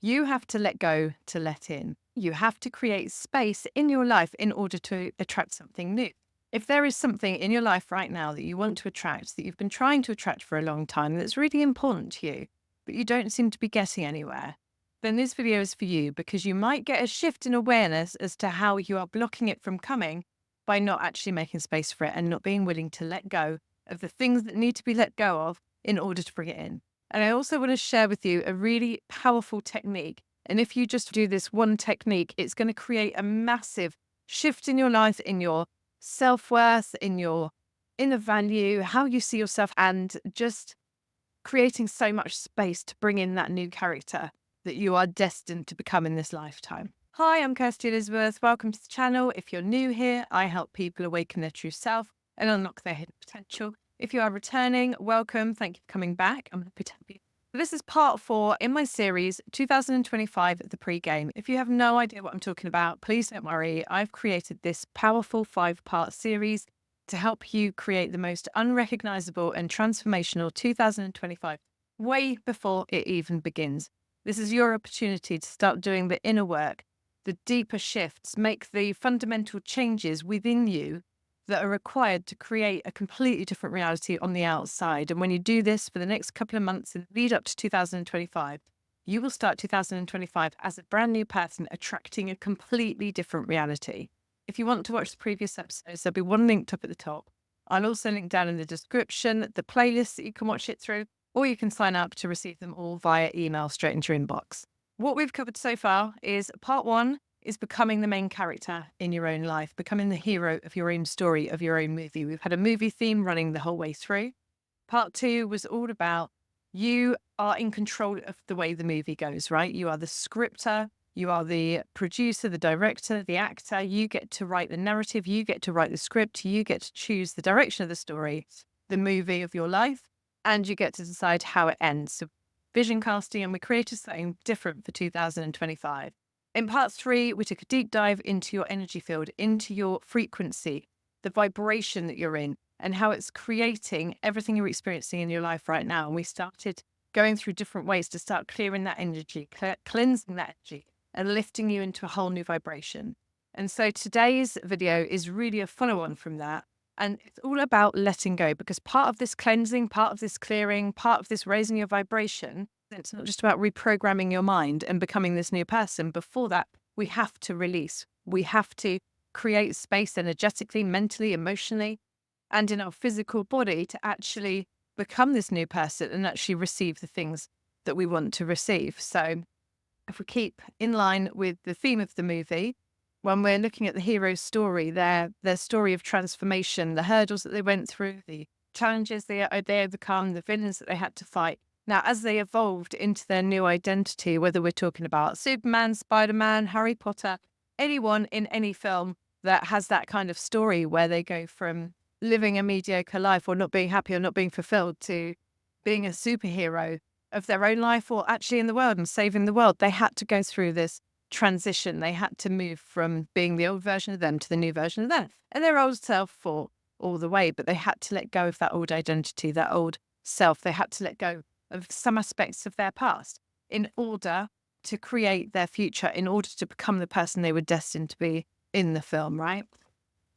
You have to let go to let in. You have to create space in your life in order to attract something new. If there is something in your life right now that you want to attract, that you've been trying to attract for a long time, that's really important to you, but you don't seem to be getting anywhere, then this video is for you because you might get a shift in awareness as to how you are blocking it from coming by not actually making space for it and not being willing to let go of the things that need to be let go of in order to bring it in. And I also want to share with you a really powerful technique. And if you just do this one technique, it's going to create a massive shift in your life, in your self-worth, in your inner value, how you see yourself, and just creating so much space to bring in that new character that you are destined to become in this lifetime. Hi, I'm Kirsty Elizabeth. Welcome to the channel. If you're new here, I help people awaken their true self and unlock their hidden potential. If you are returning, welcome. Thank you for coming back. I'm happy to have you. This is part 4 in my series, 2025, the pre-game. If you have no idea what I'm talking about, please don't worry. I've created this powerful 5-part series to help you create the most unrecognizable and transformational 2025 way before it even begins. This is your opportunity to start doing the inner work, the deeper shifts, make the fundamental changes within you that are required to create a completely different reality on the outside. And when you do this for the next couple of months and lead up to 2025, you will start 2025 as a brand new person, attracting a completely different reality. If you want to watch the previous episodes, there'll be one linked up at the top. I'll also link down in the description the playlist that you can watch it through, or you can sign up to receive them all via email straight into your inbox. What we've covered so far is part 1 is becoming the main character in your own life, becoming the hero of your own story, of your own movie. We've had a movie theme running the whole way through. Part 2 was all about you are in control of the way the movie goes, right? You are the scripter, you are the producer, the director, the actor. You get to write the narrative, you get to write the script, you get to choose the direction of the story, the movie of your life, and you get to decide how it ends. So vision casting, and we created something different for 2025. In part 3, we took a deep dive into your energy field, into your frequency, the vibration that you're in, and how it's creating everything you're experiencing in your life right now. And we started going through different ways to start clearing that energy, cleansing that energy, and lifting you into a whole new vibration. And so today's video is really a follow-on from that. And it's all about letting go, because part of this cleansing, part of this clearing, part of this raising your vibration, it's not just about reprogramming your mind and becoming this new person. Before that, we have to release. We have to create space energetically, mentally, emotionally, and in our physical body to actually become this new person and actually receive the things that we want to receive. So if we keep in line with the theme of the movie, when we're looking at the hero's story, their story of transformation, the hurdles that they went through, the challenges they overcome, the villains that they had to fight. Now, as they evolved into their new identity, whether we're talking about Superman, Spider-Man, Harry Potter, anyone in any film that has that kind of story where they go from living a mediocre life or not being happy or not being fulfilled to being a superhero of their own life or actually in the world and saving the world, they had to go through this transition. They had to move from being the old version of them to the new version of them. And their old self fought all the way, but they had to let go of that old identity, that old self. They had to let go of some aspects of their past in order to create their future, in order to become the person they were destined to be in the film, right?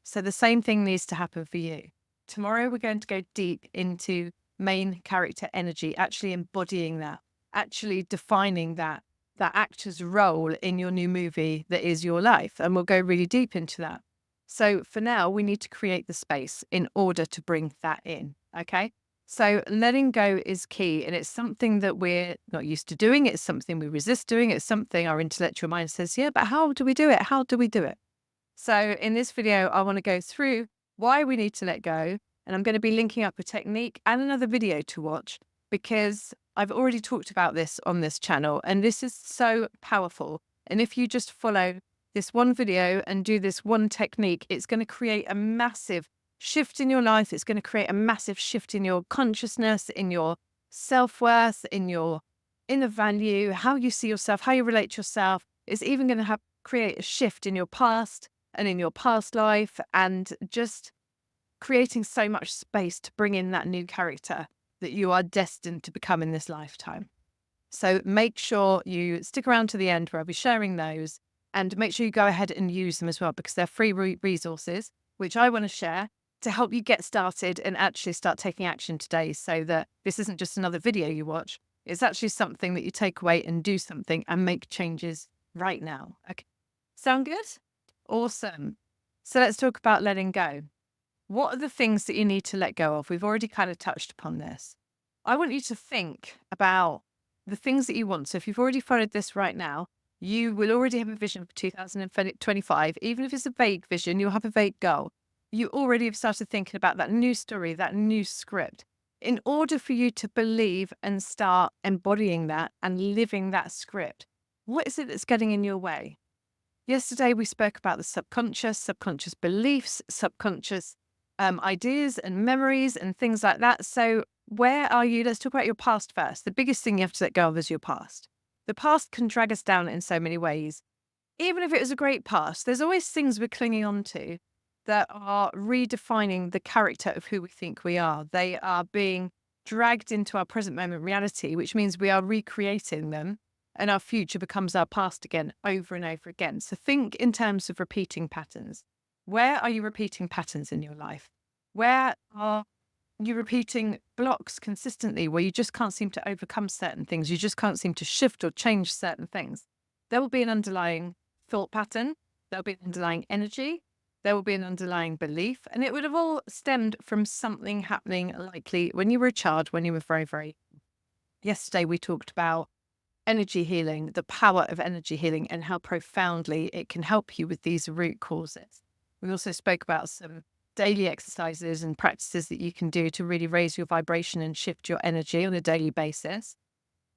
So the same thing needs to happen for you. Tomorrow, we're going to go deep into main character energy, actually embodying that, actually defining that actor's role in your new movie that is your life. And we'll go really deep into that. So for now, we need to create the space in order to bring that in. Okay. So letting go is key, and it's something that we're not used to doing. It's something we resist doing. It's something our intellectual mind says, yeah, but how do we do it? How do we do it? So in this video, I want to go through why we need to let go. And I'm going to be linking up a technique and another video to watch, because I've already talked about this on this channel, and this is so powerful. And if you just follow this one video and do this one technique, it's going to create a massive shift in your life. It's going to create a massive shift in your consciousness, in your self-worth, in your inner value, how you see yourself, how you relate to yourself. It's even going to create a shift in your past and in your past life, and just creating so much space to bring in that new character that you are destined to become in this lifetime. So make sure you stick around to the end where I'll be sharing those, and make sure you go ahead and use them as well, because they're free resources, which I want to share to help you get started and actually start taking action today, so that this isn't just another video you watch. It's actually something that you take away and do something and make changes right now. Okay. Sound good? Awesome. So let's talk about letting go. What are the things that you need to let go of? We've already kind of touched upon this. I want you to think about the things that you want. So if you've already followed this right now, you will already have a vision for 2025. Even if it's a vague vision, you'll have a vague goal. You already have started thinking about that new story, that new script. In order for you to believe and start embodying that and living that script, what is it that's getting in your way? Yesterday, we spoke about the subconscious beliefs, subconscious ideas and memories and things like that. So where are you? Let's talk about your past first. The biggest thing you have to let go of is your past. The past can drag us down in so many ways. Even if it was a great past, there's always things we're clinging on to that are redefining the character of who we think we are. They are being dragged into our present moment reality, which means we are recreating them, and our future becomes our past again, over and over again. So think in terms of repeating patterns. Where are you repeating patterns in your life? Where are you repeating blocks consistently where you just can't seem to overcome certain things? You just can't seem to shift or change certain things. There will be an underlying thought pattern. There'll be an underlying energy. There will be an underlying belief. And it would have all stemmed from something happening likely when you were a child, when you were very, very... Yesterday, we talked about energy healing, the power of energy healing, and how profoundly it can help you with these root causes. We also spoke about some daily exercises and practices that you can do to really raise your vibration and shift your energy on a daily basis.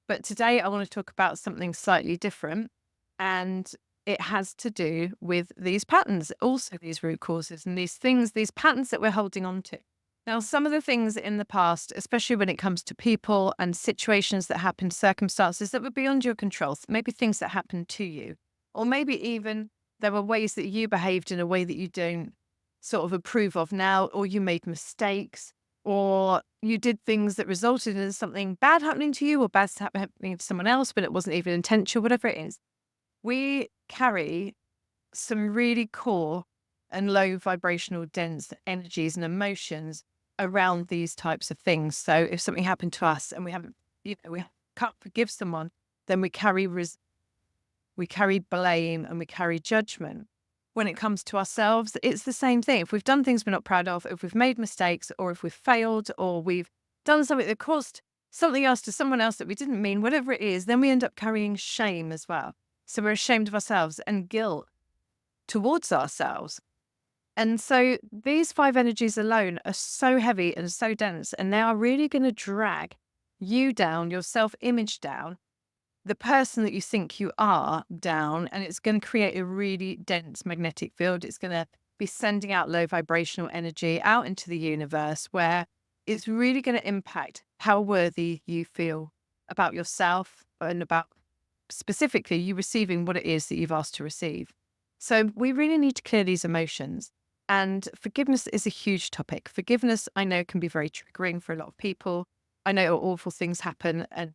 But today I want to talk about something slightly different, and it has to do with these patterns, also these root causes and these things, these patterns that we're holding on to. Now, some of the things in the past, especially when it comes to people and situations that happen, circumstances that were beyond your control, maybe things that happened to you, or maybe even there were ways that you behaved in a way that you don't sort of approve of now, or you made mistakes, or you did things that resulted in something bad happening to you or bad happening to someone else, but it wasn't even intentional, whatever it is. We carry some really core and low vibrational dense energies and emotions around these types of things. So if something happened to us and we haven't, we can't forgive someone, then we carry blame and we carry judgment. When it comes to ourselves, it's the same thing. If we've done things we're not proud of, if we've made mistakes, or if we've failed, or we've done something that caused something else to someone else that we didn't mean, whatever it is, then we end up carrying shame as well. So we're ashamed of ourselves and guilt towards ourselves. And so these 5 energies alone are so heavy and so dense, and they are really going to drag you down, your self-image down, the person that you think you are down, and it's going to create a really dense magnetic field. It's going to be sending out low vibrational energy out into the universe, where it's really going to impact how worthy you feel about yourself and about specifically you receiving what it is that you've asked to receive. So we really need to clear these emotions. And forgiveness is a huge topic. Forgiveness, I know, can be very triggering for a lot of people. I know awful things happen, and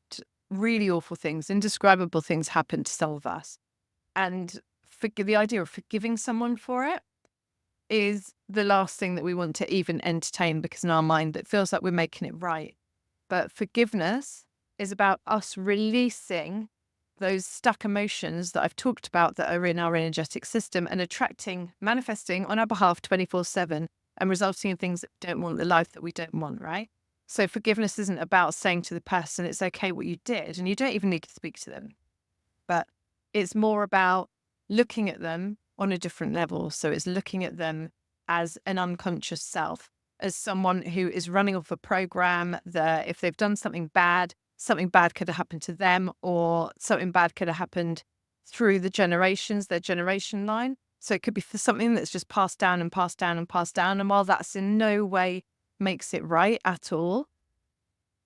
really awful things, indescribable things happen to some of us. And the idea of forgiving someone for it is the last thing that we want to even entertain, because in our mind, it feels like we're making it right. But forgiveness is about us releasing those stuck emotions that I've talked about that are in our energetic system and attracting, manifesting on our behalf 24/7 and resulting in things that we don't want, the life that we don't want, right? So forgiveness isn't about saying to the person, it's okay what you did, and you don't even need to speak to them. But it's more about looking at them on a different level. So it's looking at them as an unconscious self, as someone who is running off a program that if they've done something bad could have happened to them, or something bad could have happened through the generations, their generation line. So it could be for something that's just passed down and passed down and passed down. And while that's in no way makes it right at all,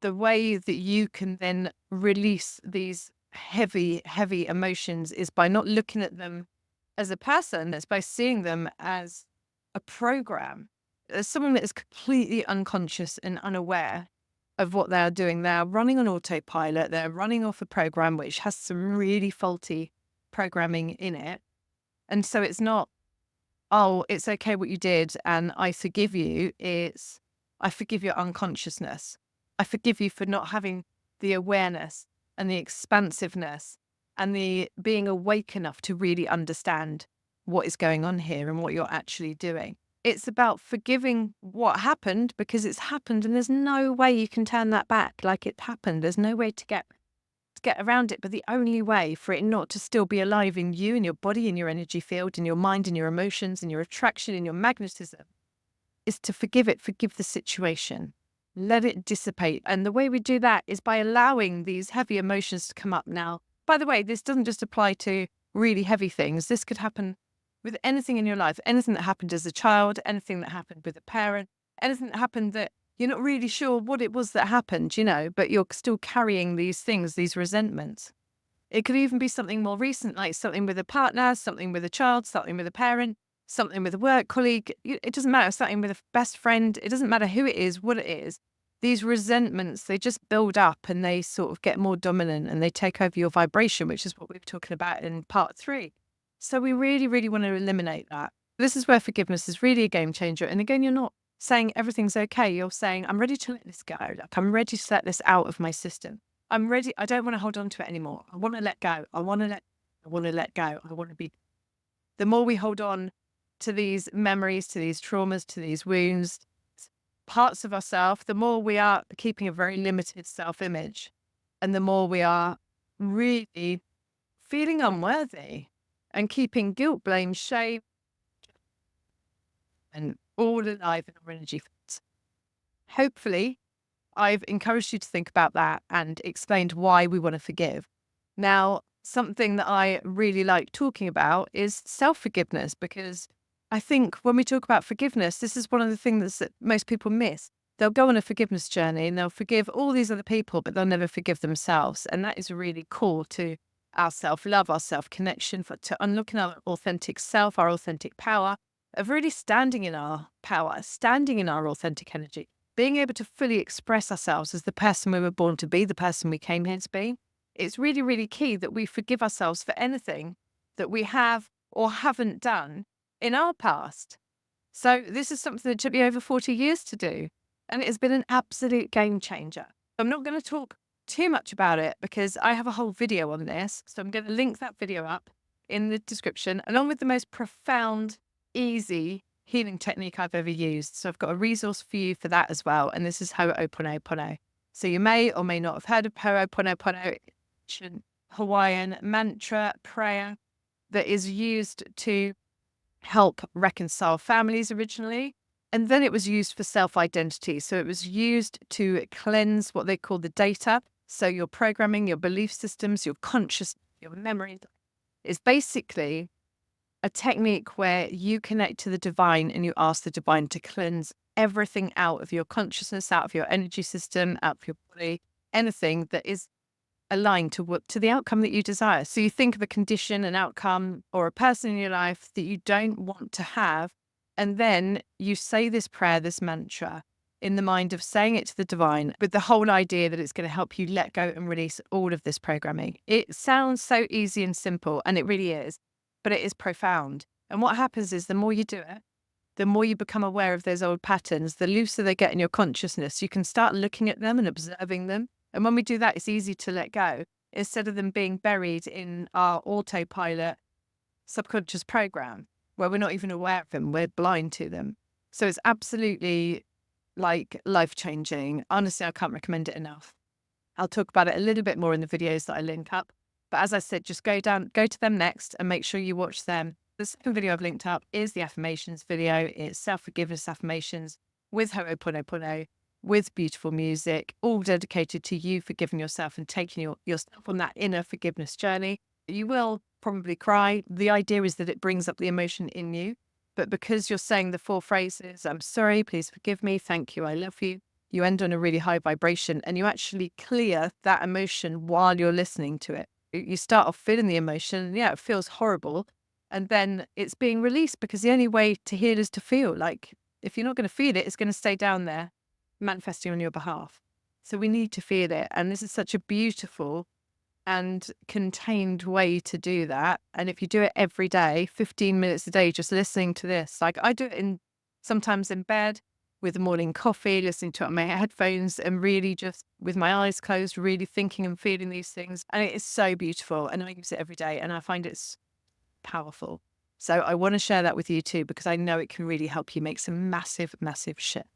the way that you can then release these heavy, heavy emotions is by not looking at them as a person. It's by seeing them as a program, as someone that is completely unconscious and unaware of what they are doing. They are running on autopilot. They're running off a program which has some really faulty programming in it. And so it's not, oh, it's okay what you did and I forgive you. It's, I forgive your unconsciousness. I forgive you for not having the awareness and the expansiveness and the being awake enough to really understand what is going on here and what you're actually doing. It's about forgiving what happened because it's happened and there's no way you can turn that back. Like, it happened. There's no way to get around it. But the only way for it not to still be alive in you, in your body, in your energy field, in your mind, in your emotions, in your attraction, in your magnetism, is to forgive it, forgive the situation, let it dissipate. And the way we do that is by allowing these heavy emotions to come up now. By the way, this doesn't just apply to really heavy things. This could happen with anything in your life, anything that happened as a child, anything that happened with a parent, anything that happened that you're not really sure what it was that happened, but you're still carrying these things, these resentments. It could even be something more recent, like something with a partner, something with a child, something with a parent, something with a work colleague. It doesn't matter, something with a best friend. It doesn't matter who it is, what it is. These resentments, they just build up and they sort of get more dominant and they take over your vibration, which is what we were talking about in part 3. So we really, really want to eliminate that. This is where forgiveness is really a game changer. And again, you're not saying everything's okay. You're saying, I'm ready to let this go. Like, I'm ready to let this out of my system. I'm ready. I don't want to hold on to it anymore. I want to let go. I want to let go. I want to be. The more we hold on to these memories, to these traumas, to these wounds, parts of ourselves, the more we are keeping a very limited self-image, and the more we are really feeling unworthy and keeping guilt, blame, shame, and all alive in our energy fields. Hopefully, I've encouraged you to think about that and explained why we want to forgive. Now, something that I really like talking about is self-forgiveness, because I think when we talk about forgiveness, this is one of the things that most people miss. They'll go on a forgiveness journey and they'll forgive all these other people, but they'll never forgive themselves. And that is really core to our self-love, our self-connection, to unlocking our authentic self, our authentic power, of really standing in our power, standing in our authentic energy, being able to fully express ourselves as the person we were born to be, the person we came here to be. It's really, really key that we forgive ourselves for anything that we have or haven't done in our past. So this is something that took me over 40 years to do, and it has been an absolute game changer. I'm not going to talk too much about it because I have a whole video on this. So I'm going to link that video up in the description, along with the most profound, easy healing technique I've ever used. So I've got a resource for you for that as well. And this is Ho'oponopono. So you may or may not have heard of Ho'oponopono. It's a Hawaiian mantra prayer that is used to help reconcile families originally. And then it was used for self-identity. So it was used to cleanse what they call the data. So your programming, your belief systems, your conscious, your memory is basically a technique where you connect to the divine and you ask the divine to cleanse everything out of your consciousness, out of your energy system, out of your body, anything that is aligned to the outcome that you desire. So you think of a condition, an outcome, or a person in your life that you don't want to have, and then you say this prayer, this mantra, in the mind of saying it to the divine, with the whole idea that it's going to help you let go and release all of this programming. It sounds so easy and simple, and it really is, but it is profound. And what happens is the more you do it, the more you become aware of those old patterns, the looser they get in your consciousness. You can start looking at them and observing them. And when we do that, it's easy to let go instead of them being buried in our autopilot subconscious program where we're not even aware of them. We're blind to them. So it's absolutely like life-changing. Honestly, I can't recommend it enough. I'll talk about it a little bit more in the videos that I link up. But as I said, just go to them next and make sure you watch them. The second video I've linked up is the affirmations video. It's self-forgiveness affirmations with Ho'oponopono, with beautiful music, all dedicated to you forgiving yourself and taking yourself on that inner forgiveness journey. You will probably cry. The idea is that it brings up the emotion in you. But because you're saying the 4 phrases, I'm sorry, please forgive me, thank you, I love you, you end on a really high vibration and you actually clear that emotion while you're listening to it. You start off feeling the emotion, and yeah, it feels horrible. And then it's being released because the only way to heal is to feel. Like, if you're not going to feel it, it's going to stay down there, manifesting on your behalf. So we need to feel it. And this is such a beautiful and contained way to do that. And if you do it every day, 15 minutes a day, just listening to this, like I do it sometimes in bed with a morning coffee, listening to it on my headphones and really just with my eyes closed, really thinking and feeling these things. And it is so beautiful. And I use it every day and I find it's powerful. So I want to share that with you too, because I know it can really help you make some massive, massive shit.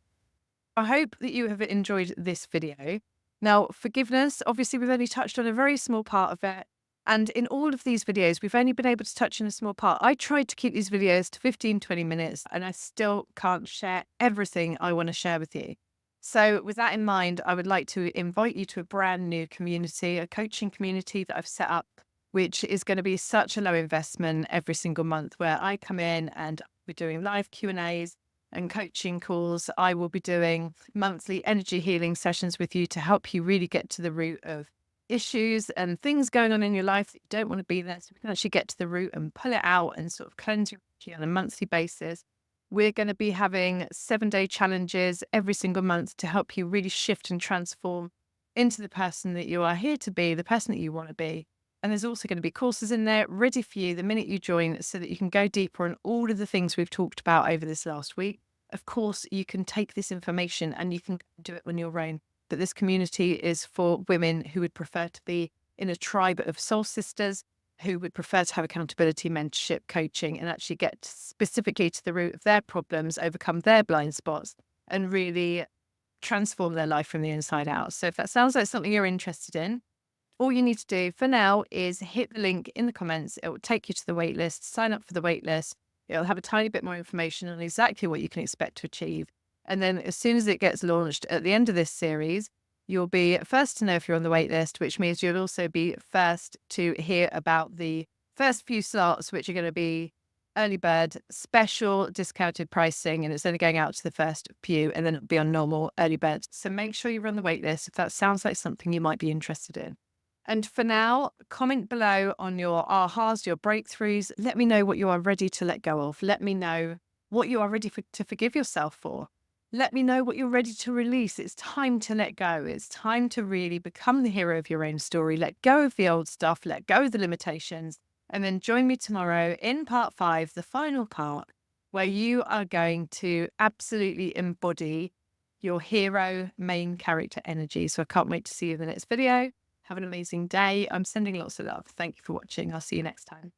I hope that you have enjoyed this video. Now, forgiveness, obviously, we've only touched on a very small part of it. And in all of these videos, we've only been able to touch on a small part. I tried to keep these videos to 15, 20 minutes, and I still can't share everything I want to share with you. So with that in mind, I would like to invite you to a brand new community, a coaching community that I've set up, which is going to be such a low investment every single month, where I come in and we're doing live Q&As and coaching calls. I will be doing monthly energy healing sessions with you to help you really get to the root of issues and things going on in your life that you don't want to be there. So we can actually get to the root and pull it out and sort of cleanse your energy on a monthly basis. We're going to be having 7-day challenges every single month to help you really shift and transform into the person that you are here to be, the person that you want to be. And there's also going to be courses in there ready for you the minute you join so that you can go deeper on all of the things we've talked about over this last week. Of course, you can take this information and you can do it on your own. But this community is for women who would prefer to be in a tribe of soul sisters, who would prefer to have accountability, mentorship, coaching, and actually get specifically to the root of their problems, overcome their blind spots, and really transform their life from the inside out. So if that sounds like something you're interested in, all you need to do for now is hit the link in the comments. It will take you to the waitlist, sign up for the waitlist. It'll have a tiny bit more information on exactly what you can expect to achieve. And then as soon as it gets launched at the end of this series, you'll be first to know if you're on the waitlist, which means you'll also be first to hear about the first few slots, which are going to be early bird, special discounted pricing, and it's only going out to the first few, and then it'll be on normal early bird. So make sure you're on the waitlist if that sounds like something you might be interested in. And for now, comment below on your ahas, your breakthroughs. Let me know what you are ready to let go of. Let me know what you are ready to forgive yourself for. Let me know what you're ready to release. It's time to let go. It's time to really become the hero of your own story. Let go of the old stuff. Let go of the limitations. And then join me tomorrow in part 5, the final part, where you are going to absolutely embody your hero main character energy. So I can't wait to see you in the next video. Have an amazing day. I'm sending lots of love. Thank you for watching. I'll see you next time.